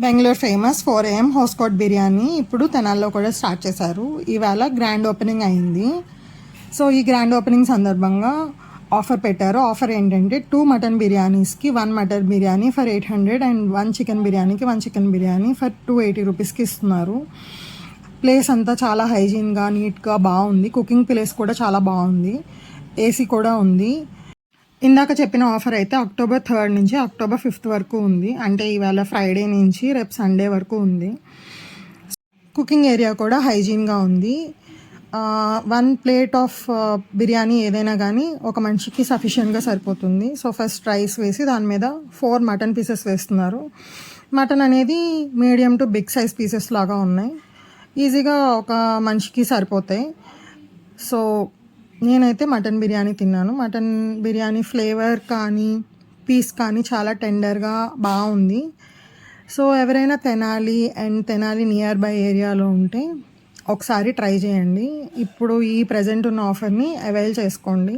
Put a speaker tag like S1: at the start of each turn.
S1: Bengaluru famous 4 AM Hoskote biryani ఇప్పుడు తెనాల్లో కూడా స్టార్ట్ చేశారు. ఇవాళ గ్రాండ్ ఓపెనింగ్ అయింది. సో ఈ గ్రాండ్ ఓపెనింగ్ సందర్భంగా ఆఫర్ పెట్టారు. ఆఫర్ ఏంటంటే 2 మటన్ బిర్యానీస్కి 1 mutton biryani for 800 and 1 chicken బిర్యానీకి 1 చికెన్ బిర్యానీ ఫర్ 280 రూపీస్కి ఇస్తున్నారు. ప్లేస్ అంతా చాలా హైజీన్గా నీట్గా బాగుంది. కుకింగ్ ప్లేస్ కూడా చాలా బాగుంది. ఏసీ కూడా ఉంది. ఇందాక చెప్పిన ఆఫర్ అయితే October 3rd నుంచి October 5th వరకు ఉంది. అంటే ఇవాళ ఫ్రైడే నుంచి రేపు సండే వరకు ఉంది. కుకింగ్ ఏరియా కూడా హైజీన్గా ఉంది. 1 ప్లేట్ ఆఫ్ బిర్యానీ ఏదైనా కానీ ఒక మనిషికి సఫిషియెంట్గా సరిపోతుంది. సో ఫస్ట్ రైస్ వేసి దాని మీద 4 మటన్ పీసెస్ వేస్తున్నారు. మటన్ అనేది medium to big size pieces లాగా ఉన్నాయి. ఈజీగా ఒక మనిషికి సరిపోతాయి. సో నేనైతే మటన్ బిర్యానీ తిన్నాను. మటన్ బిర్యానీ ఫ్లేవర్ కానీ పీస్ కానీ చాలా టెండర్గా బాగుంది. సో ఎవరైనా తెనాలి నియర్ బై ఏరియాలో ఉంటే ఒకసారి ట్రై చేయండి. ఇప్పుడు ఈ ప్రజెంట్ ఉన్న ఆఫర్ని అవైల్ చేసుకోండి.